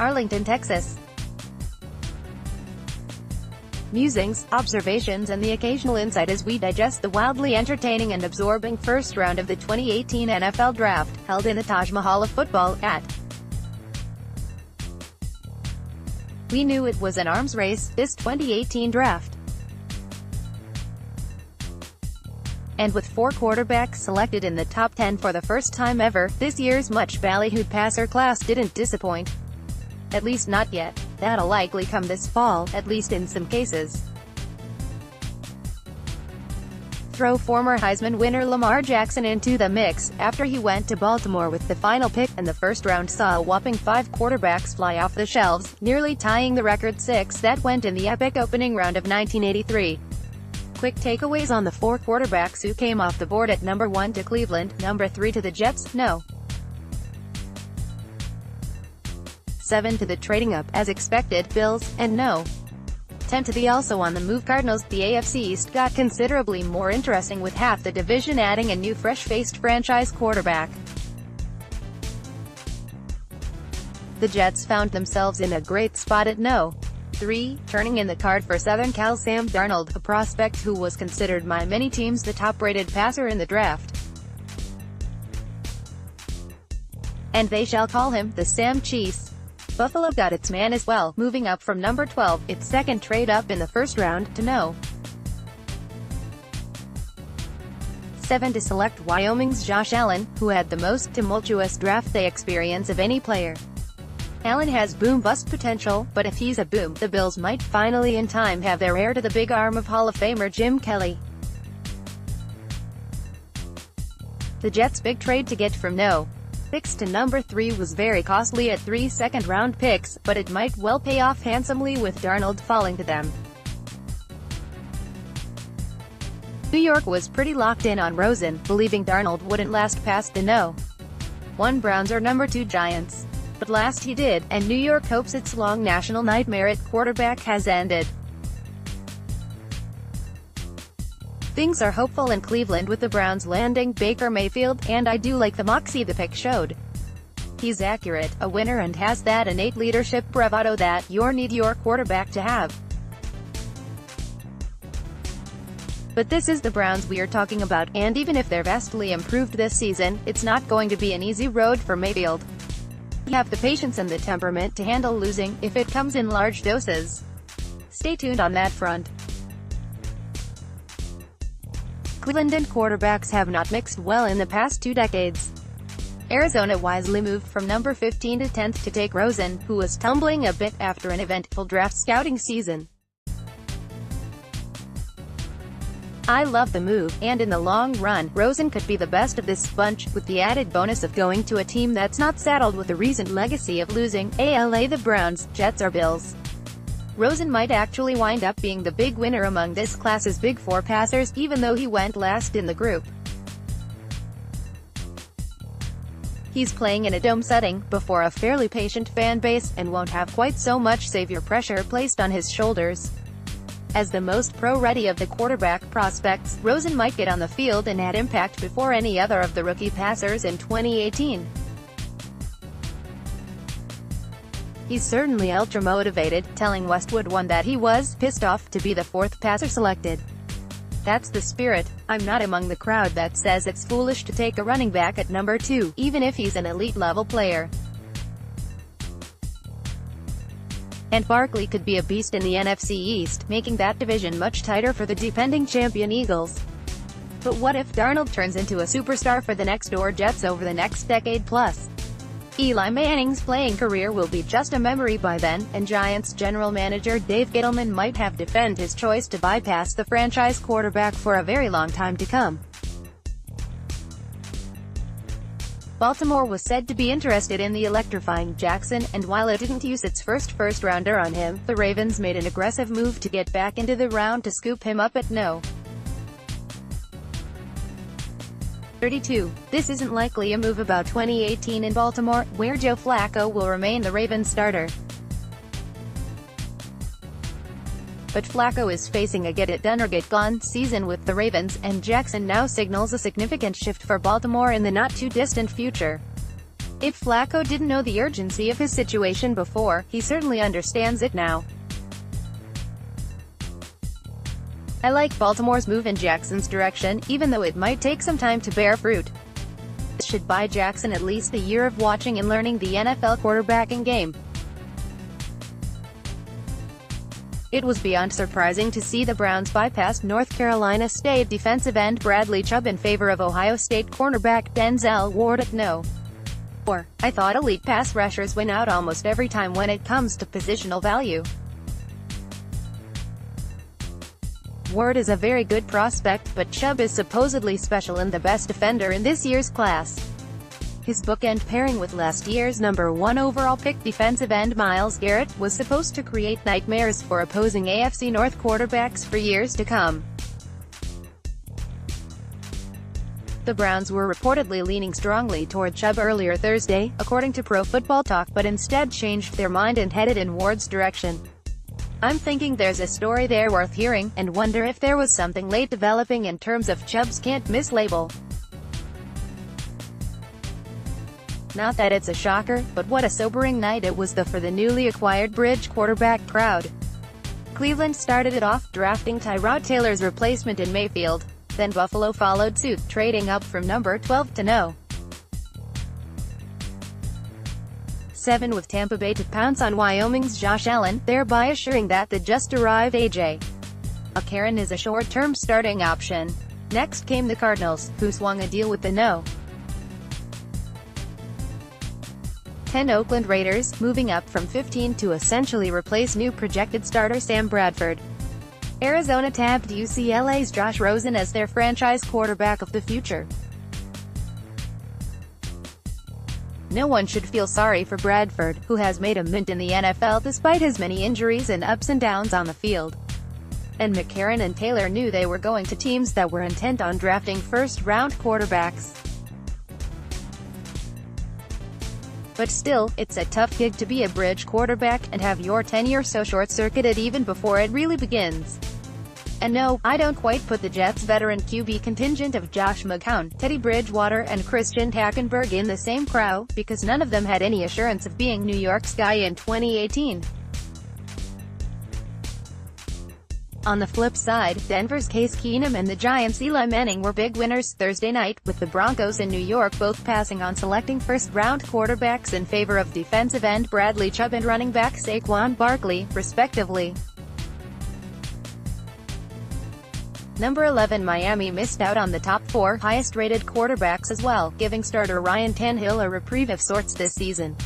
Arlington, Texas. Musings, observations and the occasional insight as we digest the wildly entertaining and absorbing first round of the 2018 NFL Draft, held in the Taj Mahal of football, at. We knew it was an arms race, this 2018 draft. And with 4 quarterbacks selected in the top 10 for the first time ever, this year's much-ballyhooed passer class didn't disappoint. At least not yet. That'll likely come this fall, at least in some cases. Throw former Heisman winner Lamar Jackson into the mix, after he went to Baltimore with the final pick, and the first round saw a whopping 5 quarterbacks fly off the shelves, nearly tying the record 6 that went in the epic opening round of 1983. Quick takeaways on the 4 quarterbacks who came off the board at number 1 to Cleveland, number 3 to the Jets, no. 7 to the trading up, as expected, Bills, and no. 10 to the also on the move Cardinals. The AFC East got considerably more interesting with half the division adding a new fresh-faced franchise quarterback. The Jets found themselves in a great spot at no. 3, turning in the card for Southern Cal Sam Darnold, a prospect who was considered by many teams the top-rated passer in the draft. And they shall call him the Sam Cheese. Buffalo got its man as well, moving up from number 12, its second trade up in the first round, to no. 7 to select Wyoming's Josh Allen, who had the most tumultuous draft day experience of any player. Allen has boom-bust potential, but if he's a boom, the Bills might finally in time have their heir to the big arm of Hall of Famer Jim Kelly. The Jets' big trade to get from no. 6 to number 3 was very costly at 3 second-round picks, but it might well pay off handsomely with Darnold falling to them. New York was pretty locked in on Rosen, believing Darnold wouldn't last past the no. 1 Browns or number 2 Giants. But last he did, and New York hopes its long national nightmare at quarterback has ended. Things are hopeful in Cleveland with the Browns landing Baker Mayfield, and I do like the moxie the pick showed. He's accurate, a winner, and has that innate leadership bravado that you need your quarterback to have. But this is the Browns we are talking about, and even if they're vastly improved this season, it's not going to be an easy road for Mayfield. You have the patience and the temperament to handle losing, if it comes in large doses. Stay tuned on that front. Cleveland and quarterbacks have not mixed well in the past 2 decades. Arizona wisely moved from number 15 to 10th to take Rosen, who was tumbling a bit after an eventful draft scouting season. I love the move, and in the long run, Rosen could be the best of this bunch, with the added bonus of going to a team that's not saddled with the recent legacy of losing, ALA the Browns, Jets or Bills. Rosen might actually wind up being the big winner among this class's big 4 passers, even though he went last in the group. He's playing in a dome setting, before a fairly patient fan base, and won't have quite so much savior pressure placed on his shoulders. As the most pro-ready of the quarterback prospects, Rosen might get on the field and add impact before any other of the rookie passers in 2018. He's certainly ultra-motivated, telling Westwood One that he was pissed off to be the 4th passer selected. That's the spirit. I'm not among the crowd that says it's foolish to take a running back at number 2, even if he's an elite-level player. And Barkley could be a beast in the NFC East, making that division much tighter for the defending champion Eagles. But what if Darnold turns into a superstar for the next-door Jets over the next decade plus? Eli Manning's playing career will be just a memory by then, and Giants general manager Dave Gettleman might have to defend his choice to bypass the franchise quarterback for a very long time to come. Baltimore was said to be interested in the electrifying Jackson, and while it didn't use its first-rounder on him, the Ravens made an aggressive move to get back into the round to scoop him up at no. 32. This isn't likely a move about 2018 in Baltimore, where Joe Flacco will remain the Ravens starter. But Flacco is facing a get-it-done-or-get-gone season with the Ravens, and Jackson now signals a significant shift for Baltimore in the not-too-distant future. If Flacco didn't know the urgency of his situation before, he certainly understands it now. I like Baltimore's move in Jackson's direction, even though it might take some time to bear fruit. This should buy Jackson at least a year of watching and learning the NFL quarterbacking game. It was beyond surprising to see the Browns bypass North Carolina State defensive end Bradley Chubb in favor of Ohio State cornerback Denzel Ward at no. I thought elite pass rushers win out almost every time when it comes to positional value. Ward is a very good prospect, but Chubb is supposedly special and the best defender in this year's class. His bookend pairing with last year's #1 overall pick defensive end Myles Garrett was supposed to create nightmares for opposing AFC North quarterbacks for years to come. The Browns were reportedly leaning strongly toward Chubb earlier Thursday, according to Pro Football Talk, but instead changed their mind and headed in Ward's direction. I'm thinking there's a story there worth hearing, and wonder if there was something late developing in terms of Chubb's can't-miss label. Not that it's a shocker, but what a sobering night it was for the newly acquired Bridge quarterback crowd. Cleveland started it off, drafting Tyrod Taylor's replacement in Mayfield. Then Buffalo followed suit, trading up from number 12 to no. 7 with Tampa Bay to pounce on Wyoming's Josh Allen, thereby assuring that the just-arrived A.J. McCarron is a short-term starting option. Next came the Cardinals, who swung a deal with the no. 10 Oakland Raiders, moving up from 15 to essentially replace new projected starter Sam Bradford. Arizona tapped UCLA's Josh Rosen as their franchise quarterback of the future. No one should feel sorry for Bradford, who has made a mint in the NFL despite his many injuries and ups and downs on the field. And McCarron and Taylor knew they were going to teams that were intent on drafting first-round quarterbacks. But still, it's a tough gig to be a bridge quarterback, and have your tenure so short-circuited even before it really begins. And no, I don't quite put the Jets' veteran QB contingent of Josh McCown, Teddy Bridgewater and Christian Hackenberg in the same crowd, because none of them had any assurance of being New York's guy in 2018. On the flip side, Denver's Case Keenum and the Giants' Eli Manning were big winners Thursday night, with the Broncos and New York both passing on selecting first-round quarterbacks in favor of defensive end Bradley Chubb and running back Saquon Barkley, respectively. Number 11 Miami missed out on the top 4 highest-rated quarterbacks as well, giving starter Ryan Tannehill a reprieve of sorts this season.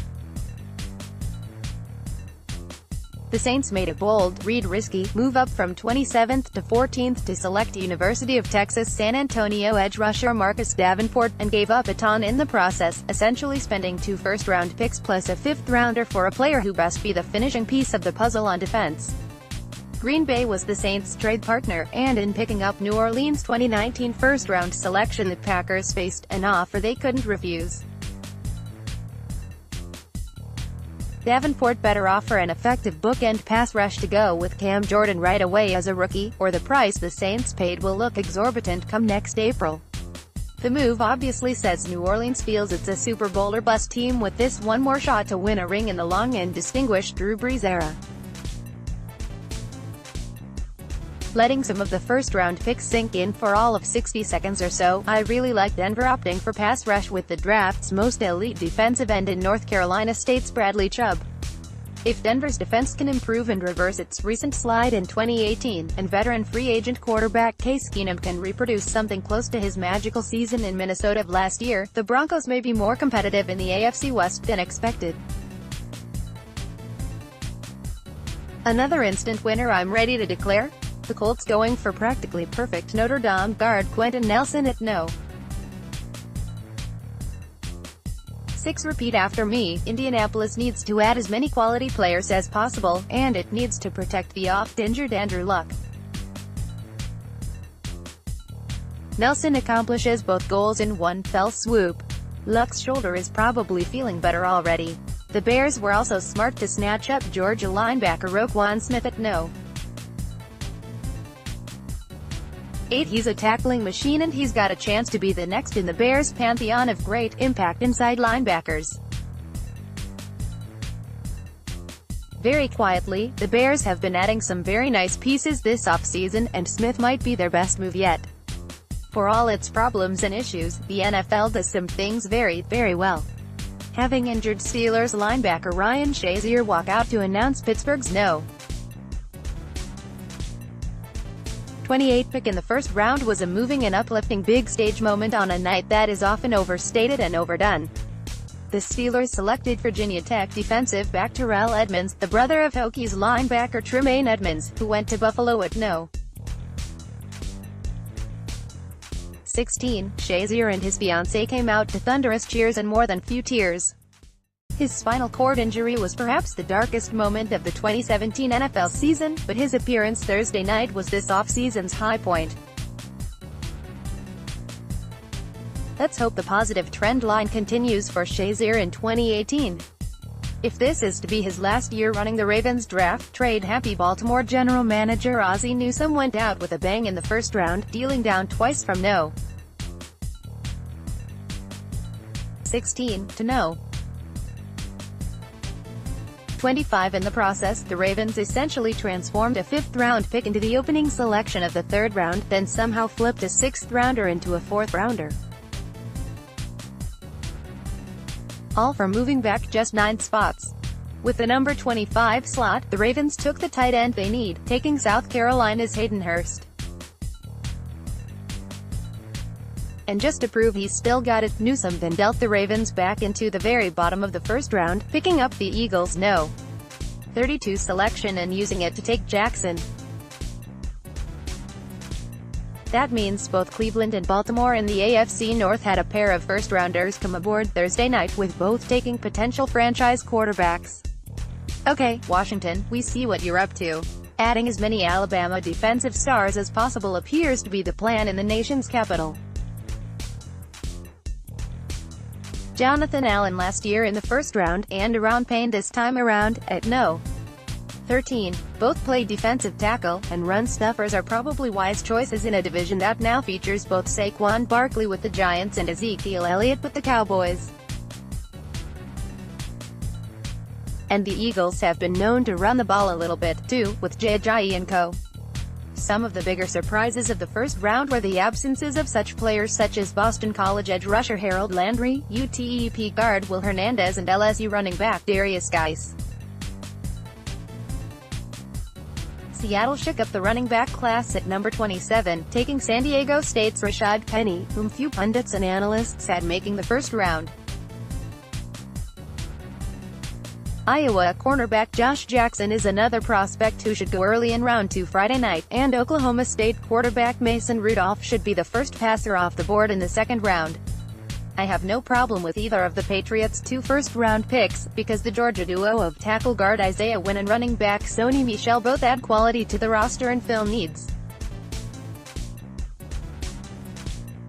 The Saints made a bold, risky, move up from 27th to 14th to select University of Texas San Antonio edge rusher Marcus Davenport, and gave up a ton in the process, essentially spending 2 first-round picks plus a 5th-rounder for a player who best be the finishing piece of the puzzle on defense. Green Bay was the Saints' trade partner, and in picking up New Orleans' 2019 first-round selection the Packers faced an offer they couldn't refuse. Davenport better offer an effective bookend pass rush to go with Cam Jordan right away as a rookie, or the price the Saints paid will look exorbitant come next April. The move obviously says New Orleans feels it's a Super Bowl or bust team with this one more shot to win a ring in the long and distinguished Drew Brees era. Letting some of the first-round picks sink in for all of 60 seconds or so, I really like Denver opting for pass rush with the draft's most elite defensive end in North Carolina State's Bradley Chubb. If Denver's defense can improve and reverse its recent slide in 2018, and veteran free agent quarterback Case Keenum can reproduce something close to his magical season in Minnesota of last year, the Broncos may be more competitive in the AFC West than expected. Another instant winner I'm ready to declare? The Colts going for practically perfect Notre Dame guard Quentin Nelson at no. 6 Repeat after me, Indianapolis needs to add as many quality players as possible, and it needs to protect the oft-injured Andrew Luck. Nelson accomplishes both goals in one fell swoop. Luck's shoulder is probably feeling better already. The Bears were also smart to snatch up Georgia linebacker Roquan Smith at no. 8 He's a tackling machine and he's got a chance to be the next in the Bears' pantheon of great impact inside linebackers. Very quietly, the Bears have been adding some very nice pieces this offseason, and Smith might be their best move yet. For all its problems and issues, the NFL does some things very, very well. Having injured Steelers linebacker Ryan Shazier walk out to announce Pittsburgh's No. 28 pick in the first round was a moving and uplifting big stage moment on a night that is often overstated and overdone. The Steelers selected Virginia Tech defensive back Terrell Edmunds, the brother of Hokies linebacker Tremaine Edmunds, who went to Buffalo at No. 16. Shazier and his fiancée came out to thunderous cheers and more than few tears. His spinal cord injury was perhaps the darkest moment of the 2017 NFL season, but his appearance Thursday night was this offseason's high point. Let's hope the positive trend line continues for Shazier in 2018. If this is to be his last year running the Ravens draft, trade-happy Baltimore general manager Ozzie Newsome went out with a bang in the first round, dealing down twice from No. 16 to No. 25 in the process. The Ravens essentially transformed a fifth-round pick into the opening selection of the third round, then somehow flipped a sixth-rounder into a fourth-rounder. All for moving back just 9 spots. With the number 25 slot, the Ravens took the tight end they need, taking South Carolina's Hayden Hurst. And just to prove he's still got it, Newsome then dealt the Ravens back into the very bottom of the first round, picking up the Eagles' No. 32 selection and using it to take Jackson. That means both Cleveland and Baltimore in the AFC North had a pair of first-rounders come aboard Thursday night, with both taking potential franchise quarterbacks. Okay, Washington, we see what you're up to. Adding as many Alabama defensive stars as possible appears to be the plan in the nation's capital. Jonathan Allen last year in the first round, and Deron Payne this time around, at No. 13. Both play defensive tackle, and run stuffers are probably wise choices in a division that now features both Saquon Barkley with the Giants and Ezekiel Elliott with the Cowboys. And the Eagles have been known to run the ball a little bit, too, with Ajayi and co. Some of the bigger surprises of the first round were the absences of such players such as Boston College edge rusher Harold Landry, UTEP guard Will Hernandez and LSU running back Darius Geis. Seattle shook up the running back class at number 27, taking San Diego State's Rashad Penny, whom few pundits and analysts had making the first round. Iowa cornerback Josh Jackson is another prospect who should go early in round 2 Friday night, and Oklahoma State quarterback Mason Rudolph should be the first passer off the board in the second round. I have no problem with either of the Patriots' 2 first-round picks, because the Georgia duo of tackle guard Isaiah Wynn and running back Sony Michel both add quality to the roster and fill needs.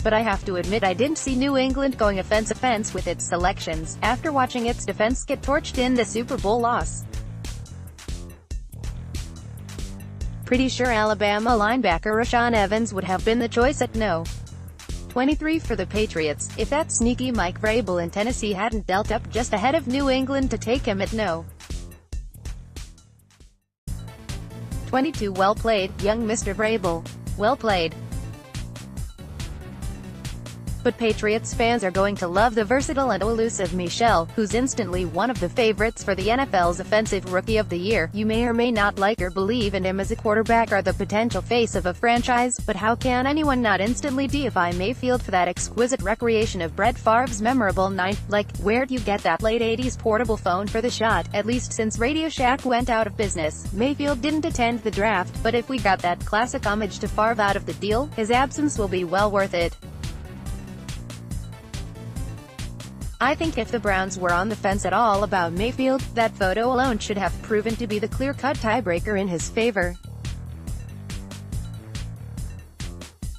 But I have to admit I didn't see New England going offense with its selections, after watching its defense get torched in the Super Bowl loss. Pretty sure Alabama linebacker Rashaan Evans would have been the choice at No. 23 for the Patriots, if that sneaky Mike Vrabel in Tennessee hadn't dealt up just ahead of New England to take him at No. 22. Well played, young Mr. Vrabel. Well played. But Patriots fans are going to love the versatile and elusive Michel, who's instantly one of the favorites for the NFL's Offensive Rookie of the Year. You may or may not like or believe in him as a quarterback or the potential face of a franchise, but how can anyone not instantly deify Mayfield for that exquisite recreation of Brett Favre's memorable night? Like, where'd you get that late 80s portable phone for the shot? At least since Radio Shack went out of business, Mayfield didn't attend the draft, but if we got that classic homage to Favre out of the deal, his absence will be well worth it. I think if the Browns were on the fence at all about Mayfield, that photo alone should have proven to be the clear-cut tiebreaker in his favor.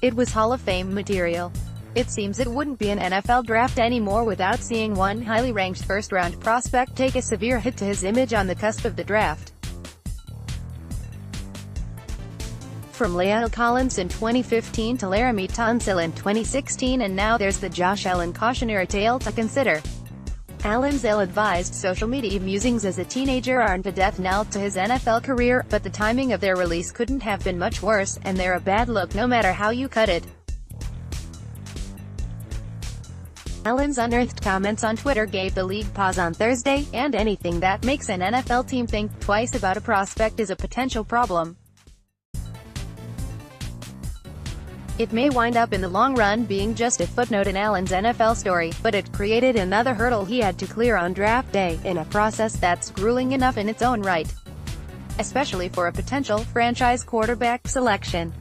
It was Hall of Fame material. It seems it wouldn't be an NFL draft anymore without seeing one highly ranked first-round prospect take a severe hit to his image on the cusp of the draft. From La'el Collins in 2015 to Laramie Tunsil in 2016, and now there's the Josh Allen cautionary tale to consider. Allen's ill-advised social media musings as a teenager aren't a death knell to his NFL career, but the timing of their release couldn't have been much worse, and they're a bad look no matter how you cut it. Allen's unearthed comments on Twitter gave the league pause on Thursday, and anything that makes an NFL team think twice about a prospect is a potential problem. It may wind up in the long run being just a footnote in Allen's NFL story, but it created another hurdle he had to clear on draft day, in a process that's grueling enough in its own right. Especially for a potential franchise quarterback selection.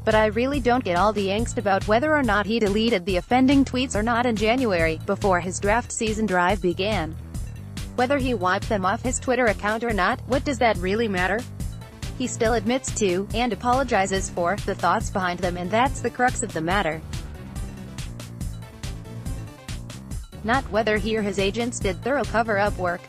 But I really don't get all the angst about whether or not he deleted the offending tweets or not in January, before his draft season drive began. Whether he wiped them off his Twitter account or not, what does that really matter? He still admits to, and apologizes for, the thoughts behind them, and that's the crux of the matter. Not whether he or his agents did thorough cover-up work.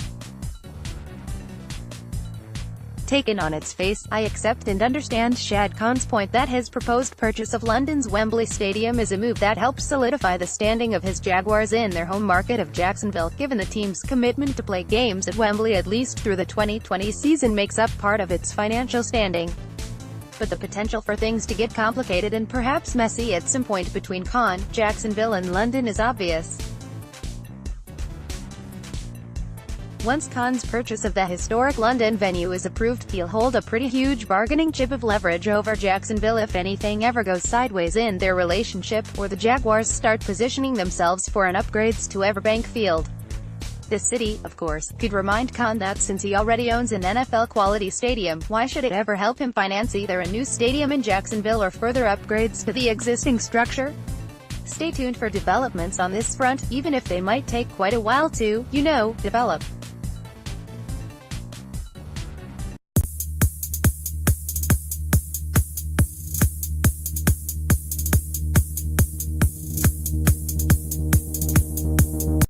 Taken on its face, I accept and understand Shad Khan's point that his proposed purchase of London's Wembley Stadium is a move that helps solidify the standing of his Jaguars in their home market of Jacksonville, given the team's commitment to play games at Wembley at least through the 2020 season makes up part of its financial standing. But the potential for things to get complicated and perhaps messy at some point between Khan, Jacksonville and London is obvious. Once Khan's purchase of the historic London venue is approved, he'll hold a pretty huge bargaining chip of leverage over Jacksonville if anything ever goes sideways in their relationship, or the Jaguars start positioning themselves for an upgrades to Everbank Field. The city, of course, could remind Khan that since he already owns an NFL-quality stadium, why should it ever help him finance either a new stadium in Jacksonville or further upgrades to the existing structure? Stay tuned for developments on this front, even if they might take quite a while to, develop.